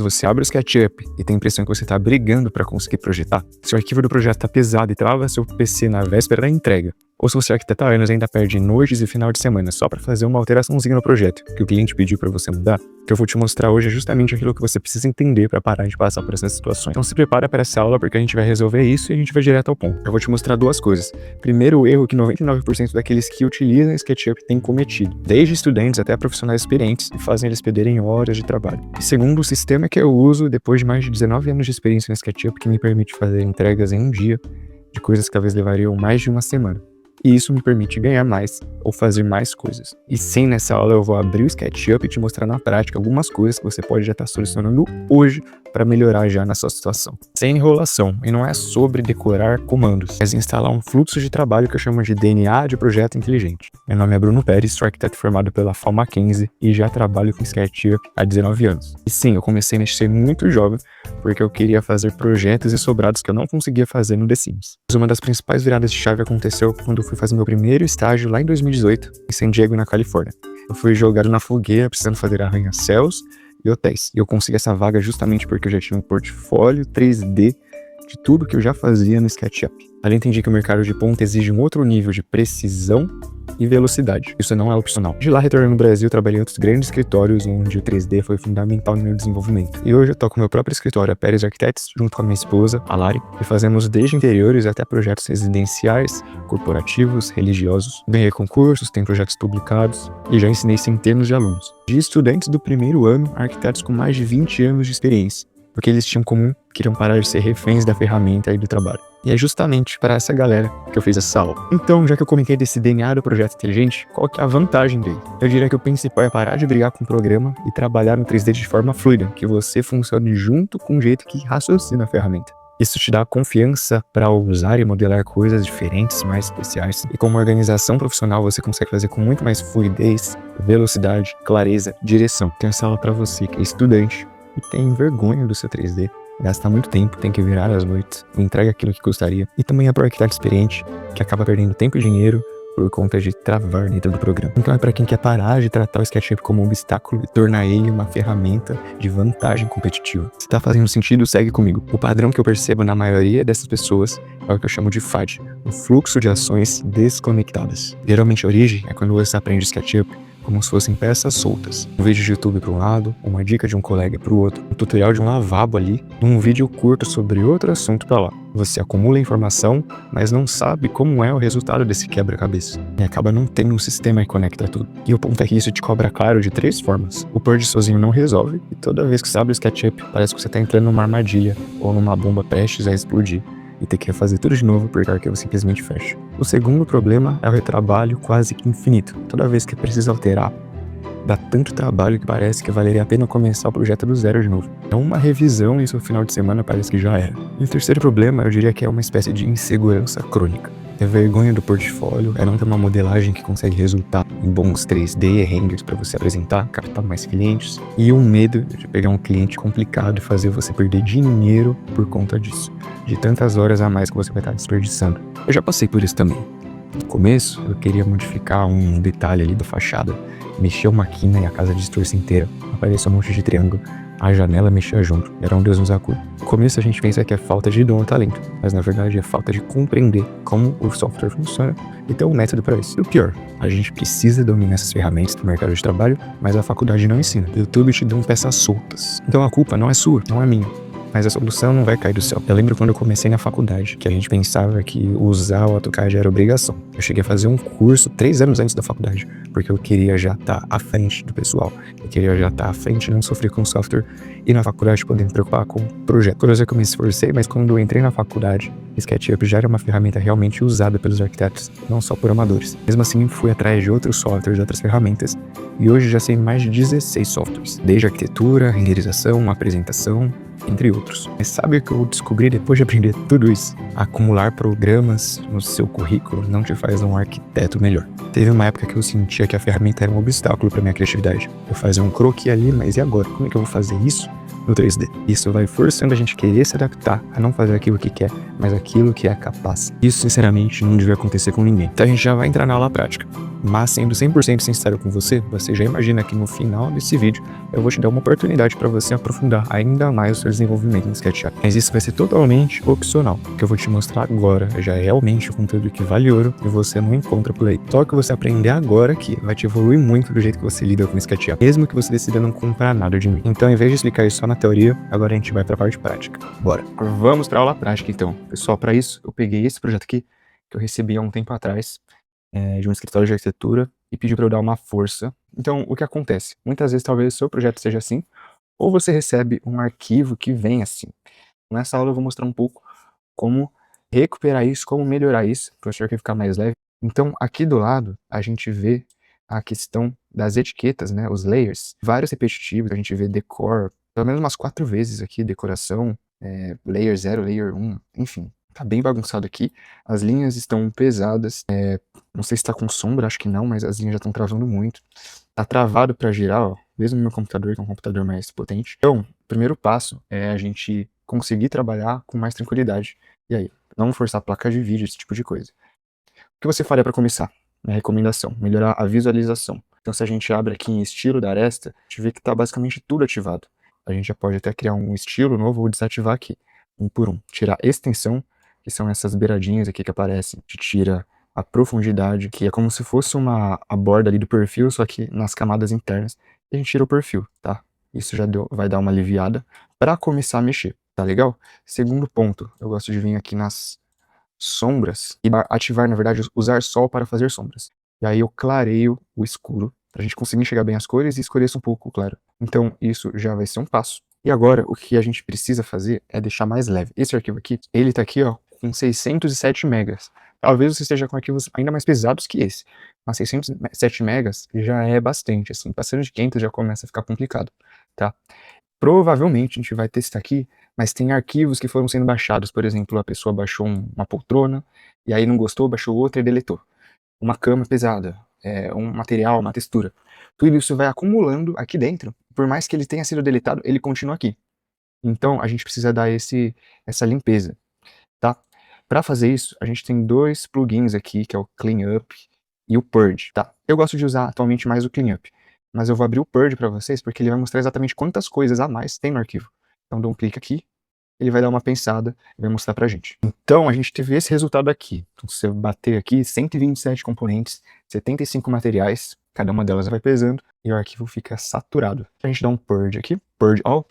Se você abre o SketchUp e tem a impressão que você está brigando para conseguir projetar, se o arquivo do projeto está pesado e trava seu PC na véspera da entrega, ou se você arquiteta há anos e ainda perde noites e final de semana só para fazer uma alteraçãozinha no projeto que o cliente pediu para você mudar, o que eu vou te mostrar hoje é justamente aquilo que você precisa entender para parar de passar por essas situações. Então se prepara para essa aula porque a gente vai resolver isso e a gente vai direto ao ponto. Eu vou te mostrar duas coisas. Primeiro, o erro que 99% daqueles que utilizam SketchUp têm cometido, desde estudantes até profissionais experientes, e fazem eles perderem horas de trabalho. E segundo, o sistema que eu uso depois de mais de 19 anos de experiência no SketchUp que me permite fazer entregas em um dia de coisas que talvez levariam mais de uma semana. E isso me permite ganhar mais ou fazer mais coisas. E sim, nessa aula eu vou abrir o SketchUp e te mostrar na prática algumas coisas que você pode já estar solucionando hoje para melhorar já na sua situação. Sem enrolação, e não é sobre decorar comandos, mas instalar um fluxo de trabalho que eu chamo de DNA de projeto inteligente. Meu nome é Bruno Pérez, sou arquiteto formado pela FAO Mackenzie e já trabalho com SketchUp há 19 anos. E sim, eu comecei a mexer muito jovem porque eu queria fazer projetos e sobrados que eu não conseguia fazer no The Sims. Mas uma das principais viradas de chave aconteceu quando eu fui fazer meu primeiro estágio lá em 2018, em San Diego, na Califórnia. Eu fui jogado na fogueira precisando fazer arranha-céus e hotéis. E eu consegui essa vaga justamente porque eu já tinha um portfólio 3D de tudo que eu já fazia no SketchUp. Ali entendi que o mercado de ponta exige um outro nível de precisão e velocidade. Isso não é opcional. De lá, retornando no Brasil, trabalhei em outros grandes escritórios onde o 3D foi fundamental no meu desenvolvimento. E hoje eu toco meu próprio escritório, a Pérez Architects, junto com a minha esposa, a Lari, e fazemos desde interiores até projetos residenciais, corporativos, religiosos. Ganhei concursos, tenho projetos publicados e já ensinei centenas de alunos. De estudantes do primeiro ano a arquitetos com mais de 20 anos de experiência. Porque eles tinham em comum, queriam parar de ser reféns da ferramenta e do trabalho. E é justamente para essa galera que eu fiz essa aula. Então, já que eu comentei desse DNA do projeto inteligente, qual que é a vantagem dele? Eu diria que o principal é parar de brigar com o programa e trabalhar no 3D de forma fluida, que você funcione junto com o jeito que raciocina a ferramenta. Isso te dá confiança para usar e modelar coisas diferentes, mais especiais. E como organização profissional, você consegue fazer com muito mais fluidez, velocidade, clareza, direção. Tenho essa aula para você que é estudante e tem vergonha do seu 3D, gasta muito tempo, tem que virar as noites, entrega aquilo que gostaria. E também é para o arquiteto experiente, que acaba perdendo tempo e dinheiro por conta de travar dentro do programa. Então é para quem quer parar de tratar o SketchUp como um obstáculo e tornar ele uma ferramenta de vantagem competitiva. Se tá fazendo sentido, segue comigo. O padrão que eu percebo na maioria dessas pessoas é o que eu chamo de FAD, um fluxo de ações desconectadas. Geralmente a origem é quando você aprende SketchUp como se fossem peças soltas. Um vídeo de YouTube para um lado, uma dica de um colega para o outro, um tutorial de um lavabo ali, um vídeo curto sobre outro assunto para lá. Você acumula informação, mas não sabe como é o resultado desse quebra-cabeça. E acaba não tendo um sistema que conecta tudo. E o ponto é que isso te cobra caro de 3 formas. O Purge sozinho não resolve, e toda vez que você abre o SketchUp, parece que você está entrando numa armadilha ou numa bomba prestes a explodir e ter que refazer tudo de novo porque o arquivo simplesmente fecha. O segundo problema é o retrabalho quase que infinito. Toda vez que precisa alterar, dá tanto trabalho que parece que valeria a pena começar o projeto do zero de novo. É uma revisão e isso no final de semana parece que já era. E o terceiro problema, eu diria que é uma espécie de insegurança crônica. É vergonha do portfólio, é não ter uma modelagem que consegue resultar em bons 3D, renders para você apresentar, captar mais clientes, e um medo de pegar um cliente complicado e fazer você perder dinheiro por conta disso, de tantas horas a mais que você vai estar desperdiçando. Eu já passei por isso também. No começo, eu queria modificar um detalhe ali da fachada, mexer uma quina e a casa distorce inteira, apareceu um monte de triângulo, a janela mexia junto, era um Deus nos acuda. No começo a gente pensa que é falta de dom ou talento, mas na verdade é falta de compreender como o software funciona e ter um método para isso. E o pior, a gente precisa dominar essas ferramentas do mercado de trabalho, mas a faculdade não ensina. O YouTube te dão peças soltas. Então a culpa não é sua, não é minha. Mas a solução não vai cair do céu. Eu lembro quando eu comecei na faculdade, que a gente pensava que usar o AutoCAD era obrigação. Eu cheguei a fazer um curso 3 anos antes da faculdade, porque eu queria já estar à frente do pessoal. Eu queria já estar à frente e não sofrer com o software. E na faculdade poder me preocupar com o projeto. Por isso que eu me esforcei, mas quando eu entrei na faculdade, SketchUp já era uma ferramenta realmente usada pelos arquitetos, não só por amadores. Mesmo assim, fui atrás de outros softwares, outras ferramentas, e hoje já sei mais de 16 softwares, desde arquitetura, renderização, apresentação, entre outros. Mas sabe o que eu descobri depois de aprender tudo isso? Acumular programas no seu currículo não te faz um arquiteto melhor. Teve uma época que eu sentia que a ferramenta era um obstáculo para minha criatividade. Eu fazia um croquis ali, mas e agora? Como é que eu vou fazer isso no 3D. Isso vai forçando a gente querer se adaptar a não fazer aquilo que quer, mas aquilo que é capaz. Isso, sinceramente, não devia acontecer com ninguém. Então a gente já vai entrar na aula prática. Mas, sendo 100% sincero com você, você já imagina que no final desse vídeo eu vou te dar uma oportunidade para você aprofundar ainda mais o seu desenvolvimento no SketchUp. Mas isso vai ser totalmente opcional. O que eu vou te mostrar agora já é realmente o conteúdo que vale ouro e você não encontra por aí. Só que você aprender agora aqui vai te evoluir muito do jeito que você lida com o SketchUp, mesmo que você decida não comprar nada de mim. Então, em vez de explicar isso só na teoria, agora a gente vai para a parte prática. Bora! Vamos para a aula prática, então. Pessoal, para isso, eu peguei esse projeto aqui, que eu recebi há um tempo atrás, de um escritório de arquitetura, e pediu para eu dar uma força. Então, o que acontece? Muitas vezes, talvez o seu projeto seja assim, ou você recebe um arquivo que vem assim. Nessa aula eu vou mostrar um pouco como recuperar isso, como melhorar isso, para o seu arquivo ficar mais leve. Então, aqui do lado, a gente vê a questão das etiquetas, né, os layers, vários repetitivos, a gente vê decor, pelo menos umas 4 vezes aqui, decoração, layer 0, layer 1, enfim, tá bem bagunçado aqui, as linhas estão pesadas, não sei se tá com sombra, acho que não, mas as linhas já estão travando muito, tá travado para girar, ó, mesmo no meu computador, que é um computador mais potente. Então, o primeiro passo é a gente conseguir trabalhar com mais tranquilidade. E aí, não forçar a placa de vídeo, esse tipo de coisa. O que você faria para começar? Minha recomendação, melhorar a visualização. Então, se a gente abre aqui em estilo da aresta, a gente vê que está basicamente tudo ativado. A gente já pode até criar um estilo novo ou desativar aqui, um por um. Tirar extensão, que são essas beiradinhas aqui que aparecem. A gente tira a profundidade, que é como se fosse a borda ali do perfil, só que nas camadas internas. E a gente tira o perfil, tá? Isso já vai dar uma aliviada para começar a mexer, tá legal? Segundo ponto, eu gosto de vir aqui nas sombras e ativar, na verdade, usar sol para fazer sombras. E aí eu clareio o escuro, pra gente conseguir enxergar bem as cores e escureço um pouco o claro. Então isso já vai ser um passo. E agora o que a gente precisa fazer é deixar mais leve. Esse arquivo aqui, ele tá aqui ó, com 607 megas. Talvez você esteja com arquivos ainda mais pesados que esse. Mas 607 megas já é bastante, assim, passando de 500 já começa a ficar complicado, tá? Provavelmente a gente vai testar aqui, mas tem arquivos que foram sendo baixados. Por exemplo, a pessoa baixou uma poltrona, e aí não gostou, baixou outra e deletou. Uma cama pesada, um material, uma textura. Tudo isso vai acumulando aqui dentro. Por mais que ele tenha sido deletado, ele continua aqui. Então a gente precisa dar essa limpeza, tá? Para fazer isso, a gente tem dois plugins aqui, que é o Clean Up e o Purge, tá? Eu gosto de usar atualmente mais o Clean Up, mas eu vou abrir o Purge para vocês porque ele vai mostrar exatamente quantas coisas a mais tem no arquivo. Então dou um clique aqui, ele vai dar uma pensada e vai mostrar pra gente. Então a gente teve esse resultado aqui. Então se você bater aqui, 127 componentes, 75 materiais, cada uma delas vai pesando e o arquivo fica saturado. A gente dá um Purge aqui, Purge All,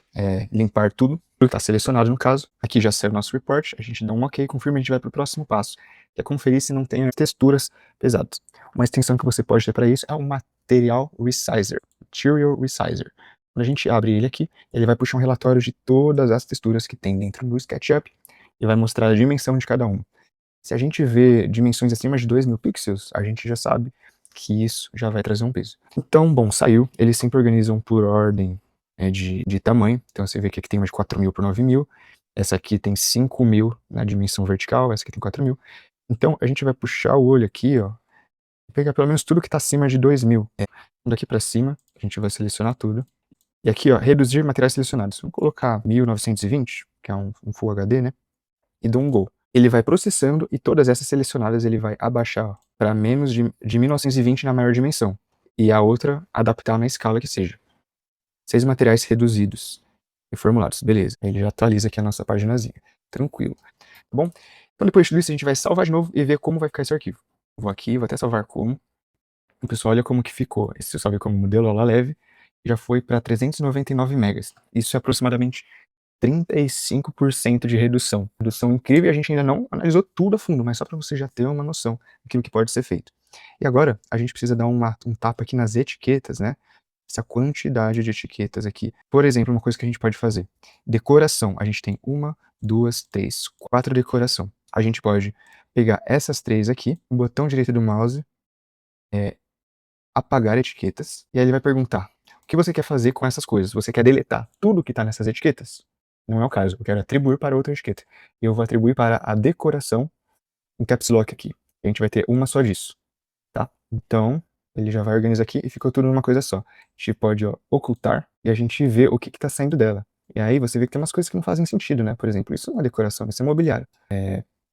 limpar tudo está selecionado no caso. Aqui já saiu o nosso report, a gente dá um OK, confirma e a gente vai para o próximo passo, que é conferir se não tem texturas pesadas. Uma extensão que você pode ter para isso é o Material Resizer. Quando a gente abre ele aqui, ele vai puxar um relatório de todas as texturas que tem dentro do SketchUp e vai mostrar a dimensão de cada uma. Se a gente vê dimensões acima de 2.000 pixels, a gente já sabe que isso já vai trazer um peso. Então, bom, saiu. Eles sempre organizam por ordem de tamanho. Então você vê que aqui tem uma de 4.000 por 9.000. Essa aqui tem 5.000 na dimensão vertical, essa aqui tem 4.000. Então a gente vai puxar o olho aqui, ó, e pegar pelo menos tudo que está acima de 2.000. Daqui para cima, a gente vai selecionar tudo. E aqui, ó, reduzir materiais selecionados. Vou colocar 1920, que é um Full HD, né? E dou um Go. Ele vai processando e todas essas selecionadas ele vai abaixar para menos de 1920 na maior dimensão. E a outra adaptar na escala que seja. 6 materiais reduzidos e formulados. Beleza. Ele já atualiza aqui a nossa paginazinha. Tranquilo. Tá bom? Então depois de tudo isso a gente vai salvar de novo e ver como vai ficar esse arquivo. Vou aqui, vou até salvar como. O pessoal olha como que ficou. Esse eu salvei como modelo aula leve. Já foi para 399 megas. Isso é aproximadamente 35% de redução. Redução incrível, a gente ainda não analisou tudo a fundo, mas só para você já ter uma noção daquilo que pode ser feito. E agora, a gente precisa dar um tapa aqui nas etiquetas, né? Essa quantidade de etiquetas aqui. Por exemplo, uma coisa que a gente pode fazer. Decoração. A gente tem 1, 2, 3, 4 decoração. A gente pode pegar essas 3 aqui, o botão direito do mouse, apagar etiquetas, e aí ele vai perguntar, o que você quer fazer com essas coisas? Você quer deletar tudo que está nessas etiquetas? Não é o caso, eu quero atribuir para outra etiqueta. E eu vou atribuir para a decoração em caps lock aqui. A gente vai ter uma só disso, tá? Então, ele já vai organizar aqui e ficou tudo numa coisa só. A gente pode ocultar e a gente vê o que está saindo dela. E aí você vê que tem umas coisas que não fazem sentido, né? Por exemplo, isso não é decoração, isso é mobiliário.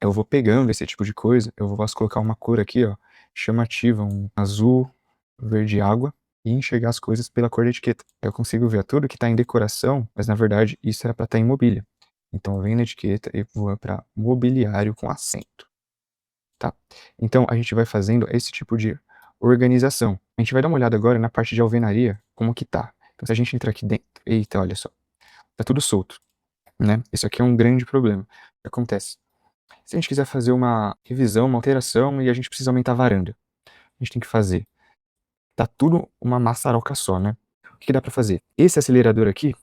Eu vou pegando esse tipo de coisa, eu posso colocar uma cor aqui, ó, chamativa, um azul, verde água, e enxergar as coisas pela cor da etiqueta. Eu consigo ver tudo que tá em decoração, mas na verdade isso era pra estar em mobília. Então eu venho na etiqueta e vou pra mobiliário com acento, tá? Então a gente vai fazendo esse tipo de organização. A gente vai dar uma olhada agora na parte de alvenaria, como que tá. Então se a gente entrar aqui dentro, eita, olha só, tá tudo solto, né? Isso aqui é um grande problema. O que acontece? Se a gente quiser fazer uma revisão, uma alteração e a gente precisa aumentar a varanda, a gente tem que fazer. Tá tudo uma maçaroca só, né? O que dá pra fazer? Esse acelerador aqui,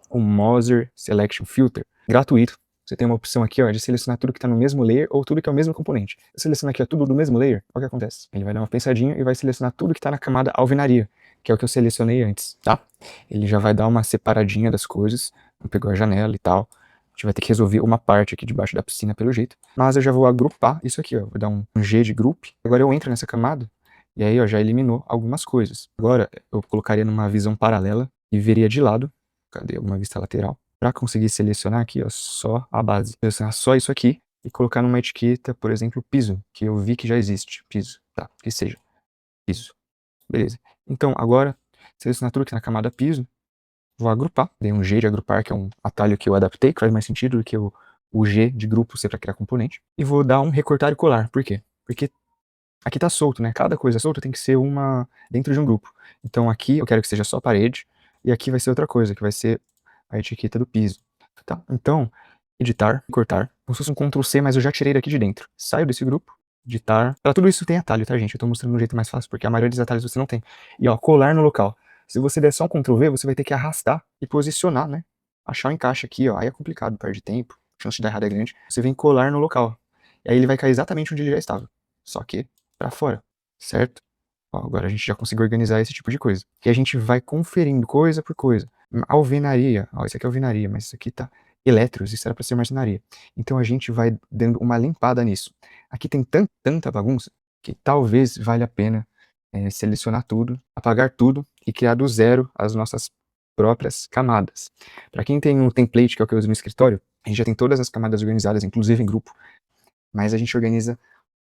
o Moser Selection Filter, gratuito. Você tem uma opção aqui, ó, de selecionar tudo que tá no mesmo layer ou tudo que é o mesmo componente. Eu seleciono aqui, ó, tudo do mesmo layer, olha o que acontece. Ele vai dar uma pensadinha e vai selecionar tudo que tá na camada alvenaria, que é o que eu selecionei antes, tá? Ele já vai dar uma separadinha das coisas, pegou a janela e tal. A gente vai ter que resolver uma parte aqui debaixo da piscina pelo jeito. Mas eu já vou agrupar isso aqui, ó. Vou dar um G de group. Agora eu entro nessa camada e aí, ó, já eliminou algumas coisas. Agora eu colocaria numa visão paralela e veria de lado. Cadê uma vista lateral? Para conseguir selecionar aqui, ó, só a base. Selecionar só isso aqui e colocar numa etiqueta, por exemplo, piso, que eu vi que já existe. Piso, tá? Que seja. Piso. Beleza. Então, agora, selecionar tudo aqui na camada piso. Vou agrupar. Dei um G de agrupar, que é um atalho que eu adaptei, que faz mais sentido do que o G de grupo ser para criar componente. E vou dar um recortar e colar. Por quê? Porque aqui tá solto, né? Cada coisa solta tem que ser uma dentro de um grupo. Então aqui eu quero que seja só parede, e aqui vai ser outra coisa, que vai ser a etiqueta do piso. Tá? Então, editar, cortar, como se fosse um Ctrl C, mas eu já tirei daqui de dentro. Saio desse grupo, editar. Pra tudo isso tem atalho, tá, gente? Eu tô mostrando um jeito mais fácil, porque a maioria dos atalhos você não tem. E ó, colar no local. Se você der só um Ctrl V, você vai ter que arrastar e posicionar, né? Achar o encaixe aqui, ó. Aí é complicado, perde tempo, a chance de dar errado é grande. Você vem colar no local. E aí ele vai cair exatamente onde ele já estava. Só que pra fora, certo? Ó, agora a gente já conseguiu organizar esse tipo de coisa. E a gente vai conferindo coisa por coisa. Alvenaria, ó, isso aqui é alvenaria, mas isso aqui tá eletros, isso era para ser marcenaria. Então a gente vai dando uma limpada nisso. Aqui tem tanta bagunça que talvez valha a pena selecionar tudo, apagar tudo e criar do zero as nossas próprias camadas. Para quem tem um template, que é o que eu uso no escritório, a gente já tem todas as camadas organizadas, inclusive em grupo, mas a gente organiza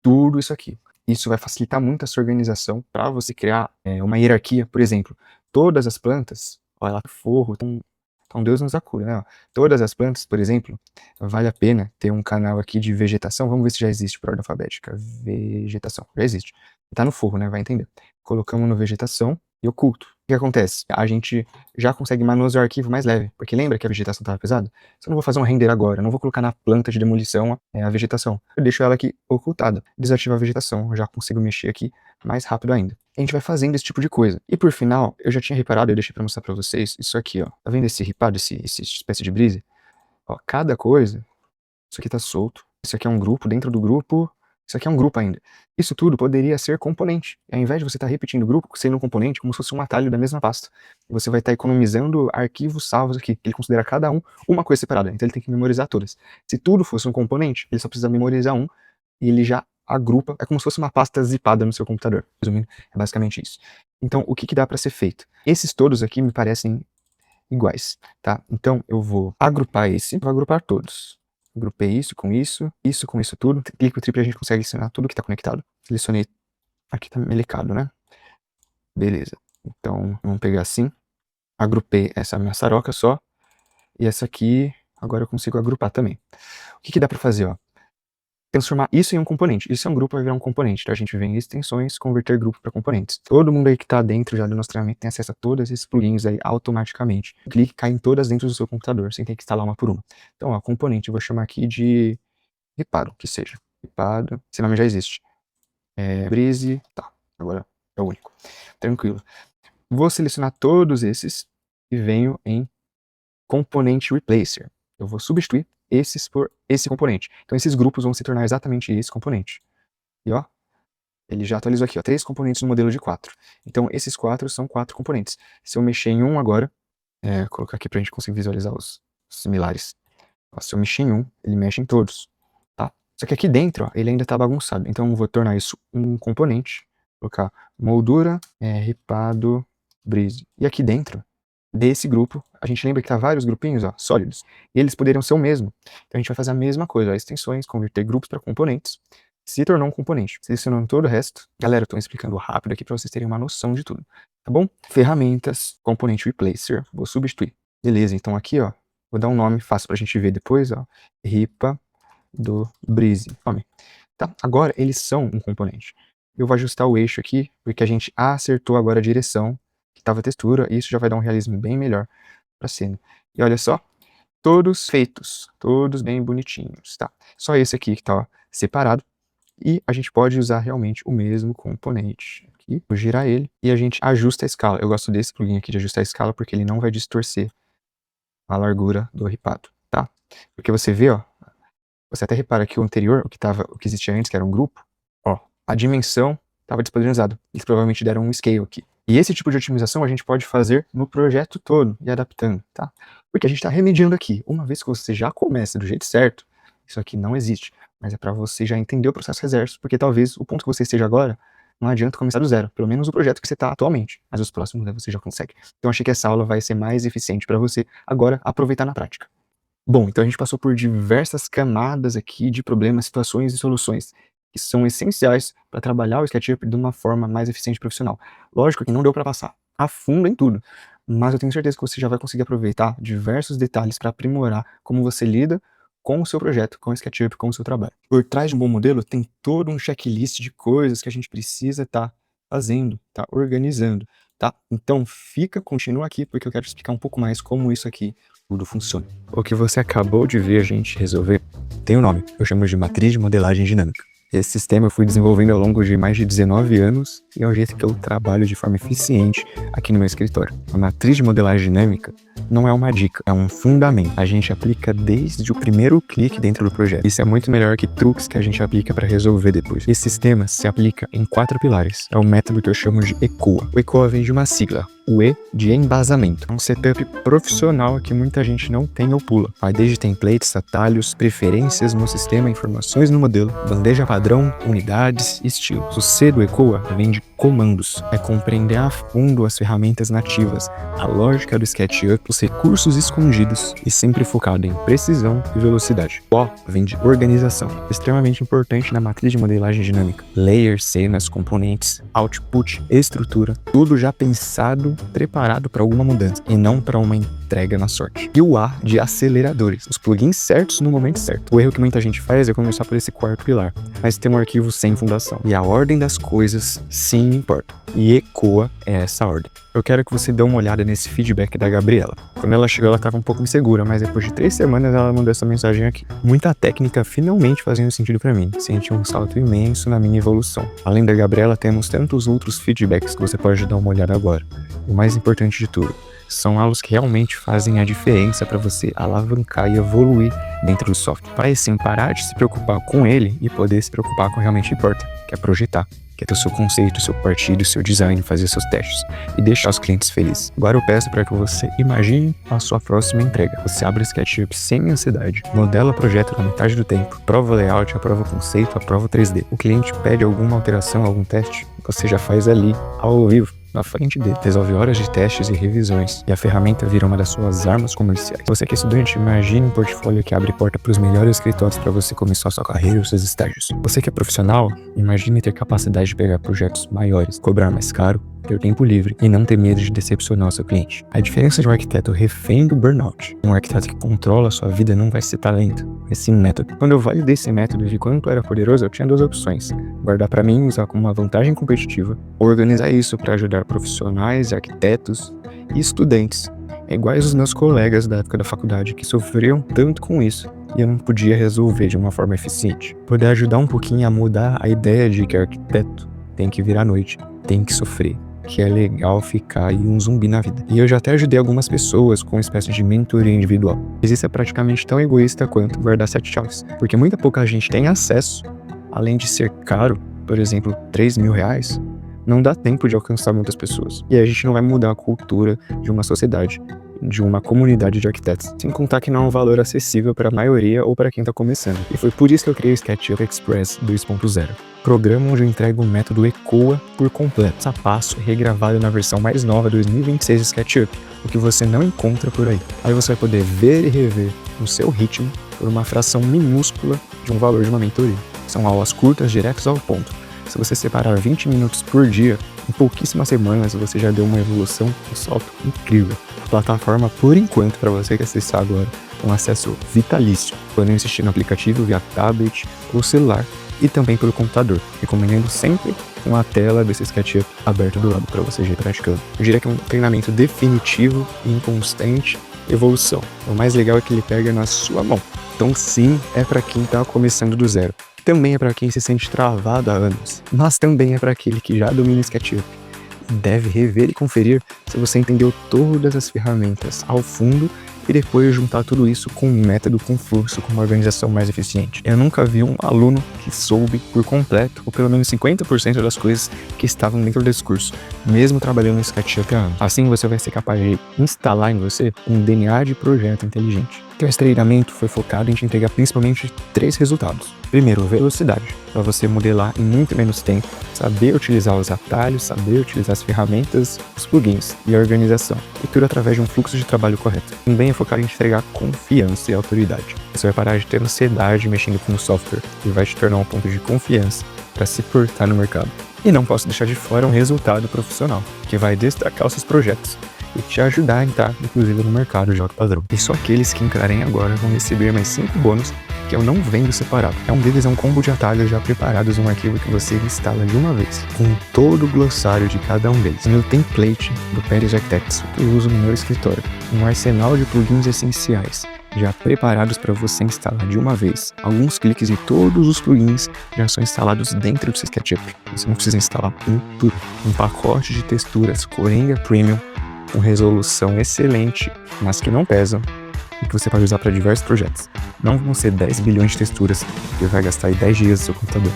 tudo isso aqui. Isso vai facilitar muito a sua organização para você criar uma hierarquia. Por exemplo, todas as plantas, olha lá, forro, então Deus nos acuda, né? Todas as plantas, por exemplo, vale a pena ter um canal aqui de vegetação. Vamos ver se já existe por ordem alfabética. Vegetação, já existe. Tá no forro, né? Vai entender. Colocamos no vegetação e oculto. O que acontece? A gente já consegue manusear o arquivo mais leve, porque lembra que a vegetação estava pesada? Se eu não vou fazer um render agora, não vou colocar na planta de demolição a vegetação. Eu deixo ela aqui ocultada. Desativo a vegetação, eu já consigo mexer aqui mais rápido ainda. A gente vai fazendo esse tipo de coisa. E por final, eu já tinha reparado, eu deixei pra mostrar pra vocês, isso aqui, ó. Tá vendo esse ripado, esse espécie de brise? Ó, cada coisa, isso aqui tá solto. Isso aqui é um grupo, dentro do grupo, isso aqui é um grupo ainda. Isso tudo poderia ser componente. Ao invés de você estar repetindo o grupo, sendo um componente, como se fosse um atalho da mesma pasta. Você vai estar economizando arquivos salvos aqui. Ele considera cada um uma coisa separada, então ele tem que memorizar todas. Se tudo fosse um componente, ele só precisa memorizar um, e ele já agrupa, é como se fosse uma pasta zipada no seu computador. Resumindo, é basicamente isso. Então, o que dá para ser feito? Esses todos aqui me parecem iguais, tá? Então, eu vou agrupar vou agrupar todos. Agrupei isso com isso tudo. Clico o triplo e a gente consegue selecionar tudo que tá conectado. Selecionei, aqui tá melecado, né? Beleza. Então, vamos pegar assim. Agrupei essa maçaroca só. E essa aqui, agora eu consigo agrupar também. O que dá pra fazer, ó? Transformar isso em um componente. Isso é um grupo, vai virar um componente. Então a gente vem em extensões, converter grupo para componentes. Todo mundo aí que está dentro já do nosso treinamento tem acesso a todos esses plugins aí automaticamente. Clique, cai em todas dentro do seu computador, sem ter que instalar uma por uma. Então, ó, componente, eu vou chamar aqui de ripado, que seja. Ripado, esse nome já existe. Breeze, tá, agora é o único. Tranquilo. Vou selecionar todos esses e venho em componente replacer. Eu vou substituir esses por esse componente. Então esses grupos vão se tornar exatamente esse componente. E ó, ele já atualizou aqui, ó, 3 componentes no modelo de 4. Então esses 4 são 4 componentes. Se eu mexer em um agora, colocar aqui pra gente conseguir visualizar os similares. Ó, se eu mexer em um, ele mexe em todos, tá? Só que aqui dentro, ó, ele ainda tá bagunçado. Então eu vou tornar isso um componente, colocar moldura, ripado, breeze. E aqui dentro desse grupo, a gente lembra que tá vários grupinhos, ó, sólidos, e eles poderiam ser o mesmo. Então a gente vai fazer a mesma coisa, ó, extensões, converter grupos para componentes, se tornou um componente. Selecionando todo o resto. Galera, eu tô explicando rápido aqui para vocês terem uma noção de tudo, tá bom? Ferramentas, componente replacer, vou substituir. Beleza, então aqui, ó, vou dar um nome fácil pra gente ver depois, ó, ripa do Breeze. Nome. Tá, agora eles são um componente. Eu vou ajustar o eixo aqui, porque a gente acertou agora a direção que tava a textura, e isso já vai dar um realismo bem melhor pra cena. E olha só, todos feitos, todos bem bonitinhos, tá? Só esse aqui que tá, ó, separado, e a gente pode usar realmente o mesmo componente. Aqui, vou girar ele, e a gente ajusta a escala. Eu gosto desse plugin aqui de ajustar a escala, porque ele não vai distorcer a largura do ripado, tá? Porque você vê, ó, você até repara que o anterior, o que existia antes, que era um grupo, ó, a dimensão estava despadronizada. Eles provavelmente deram um scale aqui. E esse tipo de otimização a gente pode fazer no projeto todo e adaptando, tá? Porque a gente está remediando aqui. Uma vez que você já começa do jeito certo, isso aqui não existe. Mas é para você já entender o processo reverso, porque talvez o ponto que você esteja agora, não adianta começar do zero. Pelo menos o projeto que você está atualmente. Mas os próximos, né, você já consegue. Então achei que essa aula vai ser mais eficiente para você agora aproveitar na prática. Bom, então a gente passou por diversas camadas aqui de problemas, situações e soluções que são essenciais para trabalhar o SketchUp de uma forma mais eficiente e profissional. Lógico que não deu para passar a fundo em tudo, mas eu tenho certeza que você já vai conseguir aproveitar diversos detalhes para aprimorar como você lida com o seu projeto, com o SketchUp, com o seu trabalho. Por trás de um bom modelo tem todo um checklist de coisas que a gente precisa estar fazendo, tá organizando, tá? Então continua aqui porque eu quero te explicar um pouco mais como isso aqui tudo funciona. O que você acabou de ver a gente resolver tem um nome, eu chamo de matriz de modelagem dinâmica. Esse sistema eu fui desenvolvendo ao longo de mais de 19 anos e é o jeito que eu trabalho de forma eficiente aqui no meu escritório. A matriz de modelagem dinâmica não é uma dica, é um fundamento. A gente aplica desde o primeiro clique dentro do projeto. Isso é muito melhor que truques que a gente aplica para resolver depois. Esse sistema se aplica em 4 pilares. É um método que eu chamo de ECOA. O ECOA vem de uma sigla, o E de embasamento. É um setup profissional que muita gente não tem ou pula. Vai desde templates, atalhos, preferências no sistema, informações no modelo, bandeja padrão, unidades e estilos. O C do ECOA vem de comandos. É compreender a fundo as ferramentas nativas, a lógica do SketchUp, os recursos escondidos e sempre focado em precisão e velocidade. O O vem de organização. Extremamente importante na matriz de modelagem dinâmica. Layers, cenas, componentes, output, estrutura, tudo já pensado, preparado para alguma mudança e não para uma entrega na sorte. E o A de aceleradores, os plugins certos no momento certo. O erro que muita gente faz é começar por esse quarto pilar, mas tem um arquivo sem fundação. E a ordem das coisas sim importa. E ECOA é essa ordem. Eu quero que você dê uma olhada nesse feedback da Gabriela. Quando ela chegou, ela estava um pouco insegura, mas depois de 3 semanas ela mandou essa mensagem aqui. Muita técnica finalmente fazendo sentido para mim. Senti um salto imenso na minha evolução. Além da Gabriela, temos tantos outros feedbacks que você pode dar uma olhada agora. O mais importante de tudo, são aulas que realmente fazem a diferença para você alavancar e evoluir dentro do software. Para assim parar de se preocupar com ele e poder se preocupar com o que realmente importa, que é projetar, que é ter o seu conceito, o seu partido, o seu design, fazer seus testes e deixar os clientes felizes. Agora eu peço para que você imagine a sua próxima entrega. Você abre o SketchUp sem ansiedade, modela o projeto na metade do tempo, aprova o layout, aprova o conceito, aprova o 3D. O cliente pede alguma alteração, algum teste, você já faz ali, ao vivo, na frente dele. Resolve horas de testes e revisões, e a ferramenta vira uma das suas armas comerciais. Você que é estudante, imagine um portfólio que abre porta para os melhores escritórios para você começar a sua carreira e os seus estágios. Você que é profissional, imagine ter capacidade de pegar projetos maiores, cobrar mais caro, ter tempo livre e não ter medo de decepcionar o seu cliente. A diferença de um arquiteto refém do burnout. Um arquiteto que controla a sua vida não vai ser talento, é sim método. Quando eu validei esse método e vi quanto era poderoso, eu tinha 2 opções. Guardar para mim, usar como uma vantagem competitiva, ou organizar isso para ajudar profissionais, arquitetos e estudantes, iguais os meus colegas da época da faculdade que sofriam tanto com isso e eu não podia resolver de uma forma eficiente. Poder ajudar um pouquinho a mudar a ideia de que arquiteto tem que vir à noite, tem que sofrer, que é legal ficar aí um zumbi na vida. E eu já até ajudei algumas pessoas com uma espécie de mentoria individual. Mas isso é praticamente tão egoísta quanto guardar 7 chaves, porque muita pouca gente tem acesso, além de ser caro, por exemplo, R$3.000, não dá tempo de alcançar muitas pessoas. E a gente não vai mudar a cultura de uma sociedade de uma comunidade de arquitetos. Sem contar que não é um valor acessível para a maioria ou para quem está começando. E foi por isso que eu criei o SketchUp Express 2.0. Programa onde eu entrego o método ECOA por completo, passo a passo, regravado na versão mais nova 2026 do SketchUp, o que você não encontra por aí. Aí você vai poder ver e rever no seu ritmo por uma fração minúscula de um valor de uma mentoria. São aulas curtas, diretas ao ponto. Se você separar 20 minutos por dia, em pouquíssimas semanas você já deu uma evolução, um salto incrível. A plataforma, por enquanto, para você que acessar agora, é um acesso vitalício, podendo assistir no aplicativo via tablet ou celular e também pelo computador, recomendando sempre com a tela desse SketchUp aberta do lado para você ir praticando. Eu diria que é um treinamento definitivo e em constante evolução. O mais legal é que ele pega na sua mão. Então sim, é para quem está começando do zero. Também é para quem se sente travado há anos, mas também é para aquele que já domina o SketchUp. Deve rever e conferir se você entendeu todas as ferramentas ao fundo e depois juntar tudo isso com um método, com fluxo, com uma organização mais eficiente. Eu nunca vi um aluno que soube por completo, ou pelo menos 50% das coisas que estavam dentro desse curso, mesmo trabalhando no SketchUp há anos. Assim você vai ser capaz de instalar em você um DNA de projeto inteligente. Então esse treinamento foi focado em te entregar principalmente 3 resultados. Primeiro, velocidade, para você modelar em muito menos tempo, saber utilizar os atalhos, saber utilizar as ferramentas, os plugins e a organização, e tudo através de um fluxo de trabalho correto. Também é focado em te entregar confiança e autoridade. Você vai parar de ter ansiedade mexendo com o software e vai te tornar um ponto de confiança para se portar no mercado. E não posso deixar de fora um resultado profissional, que vai destacar os seus projetos e te ajudar a entrar, inclusive, no mercado de alto padrão. E só aqueles que entrarem agora vão receber mais 5 bônus que eu não vendo separado. Um deles é um combo de atalhos já preparados em um arquivo que você instala de uma vez, com todo o glossário de cada um deles. No template do Paris Architects, que eu uso no meu escritório, um arsenal de plugins essenciais, já preparados para você instalar de uma vez. Alguns cliques e todos os plugins já são instalados dentro do seu SketchUp. Você não precisa instalar um por um pacote de texturas Coringa Premium com resolução excelente, mas que não pesam e que você pode usar para diversos projetos. Não vão ser 10 bilhões de texturas que vai gastar aí 10 dias do seu computador,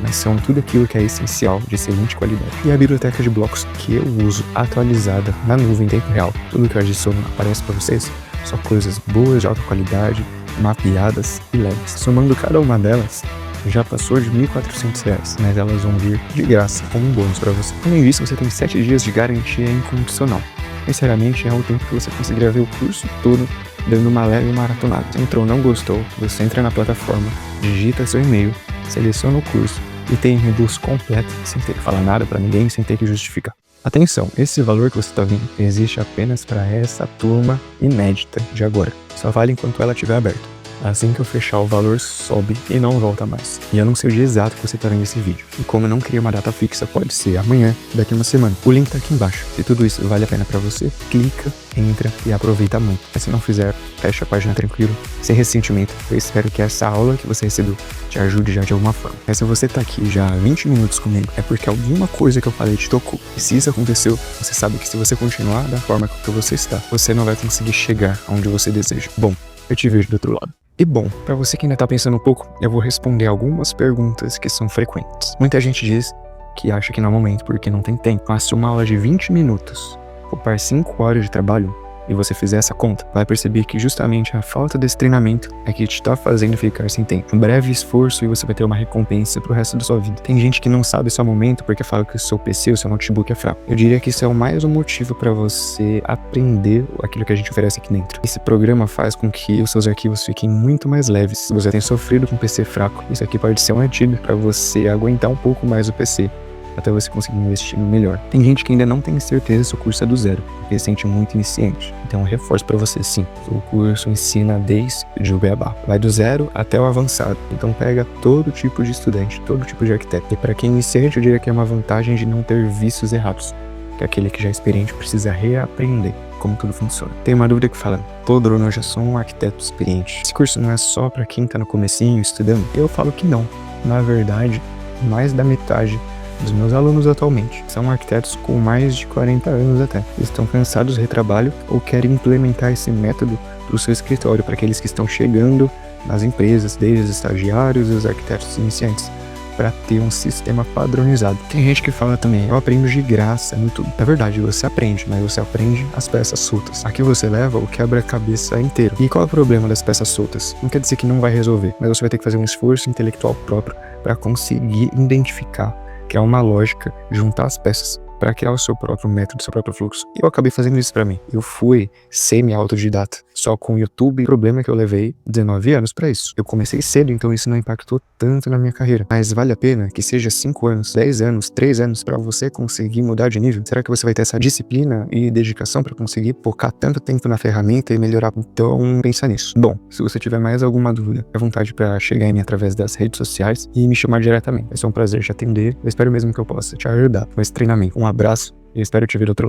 mas são tudo aquilo que é essencial de excelente qualidade. E a biblioteca de blocos que eu uso atualizada na nuvem em tempo real. Tudo que eu adiciono aparece para vocês, só coisas boas, de alta qualidade, mapeadas e leves. Somando cada uma delas, já passou de R$ 1.400, mas elas vão vir de graça como um bônus para você. Além disso, você tem 7 dias de garantia incondicional. Sinceramente, é o tempo que você conseguirá ver o curso todo dando uma leve maratonada. Se entrou ou não gostou, você entra na plataforma, digita seu e-mail, seleciona o curso e tem reembolso completo, sem ter que falar nada para ninguém, sem ter que justificar. Atenção, esse valor que você está vendo existe apenas para essa turma inédita de agora. Só vale enquanto ela estiver aberta. Assim que eu fechar, o valor sobe e não volta mais. E eu não sei o dia exato que você está vendo esse vídeo. E como eu não criei uma data fixa, pode ser amanhã, daqui a uma semana. O link tá aqui embaixo. Se tudo isso vale a pena para você, clica, entra e aproveita muito. Mas se não fizer, fecha a página tranquilo, sem ressentimento. Eu espero que essa aula que você recebeu te ajude já de alguma forma. Mas se você tá aqui já há 20 minutos comigo, é porque alguma coisa que eu falei te tocou. E se isso aconteceu, você sabe que se você continuar da forma que você está, você não vai conseguir chegar aonde você deseja. Bom, eu te vejo do outro lado. E bom, para você que ainda tá pensando um pouco, eu vou responder algumas perguntas que são frequentes. Muita gente diz que acha que não é o momento porque não tem tempo. Mas se uma aula de 20 minutos ocupar 5 horas de trabalho e você fizer essa conta, vai perceber que justamente a falta desse treinamento é que te tá fazendo ficar sem tempo. Um breve esforço e você vai ter uma recompensa pro resto da sua vida. Tem gente que não sabe esse é o momento porque fala que o seu PC, o seu notebook é fraco. Eu diria que isso é mais um motivo para você aprender aquilo que a gente oferece aqui dentro. Esse programa faz com que os seus arquivos fiquem muito mais leves. Se você tem sofrido com um PC fraco, isso aqui pode ser um antídoto para você aguentar um pouco mais o PC, até você conseguir investir no melhor. Tem gente que ainda não tem certeza se o curso é do zero, porque se sente muito iniciante. Então eu reforço para você sim, o curso ensina desde o beabá. Vai do zero até o avançado. Então pega todo tipo de estudante, todo tipo de arquiteto. E para quem é iniciante, eu diria que é uma vantagem de não ter vícios errados, que aquele que já é experiente precisa reaprender como tudo funciona. Tem uma dúvida que fala: pô, Bruno, eu já sou um arquiteto experiente. Esse curso não é só para quem tá no comecinho estudando? Eu falo que não. Na verdade, mais da metade dos meus alunos atualmente são arquitetos com mais de 40 anos até. Eles estão cansados do retrabalho ou querem implementar esse método para o seu escritório para aqueles que estão chegando nas empresas, desde os estagiários e os arquitetos iniciantes. para ter um sistema padronizado. Tem gente que fala também, eu aprendo de graça no YouTube. É verdade, você aprende, mas você aprende as peças soltas. Aqui você leva o quebra-cabeça inteiro. E qual é o problema das peças soltas? Não quer dizer que não vai resolver, mas você vai ter que fazer um esforço intelectual próprio para conseguir identificar, criar uma lógica, juntar as peças para criar o seu próprio método, o seu próprio fluxo. E eu acabei fazendo isso para mim. Eu fui semi-autodidata, só com o YouTube. O problema é que eu levei 19 anos para isso. Eu comecei cedo, então isso não impactou tanto na minha carreira. Mas vale a pena que seja 5 anos, 10 anos, 3 anos para você conseguir mudar de nível? Será que você vai ter essa disciplina e dedicação para conseguir focar tanto tempo na ferramenta e melhorar? Então, pensa nisso. Bom, se você tiver mais alguma dúvida, fique à vontade para chegar em mim através das redes sociais e me chamar diretamente. Vai ser um prazer te atender. Eu espero mesmo que eu possa te ajudar com esse treinamento. Um abraço e espero te ver do outro lado.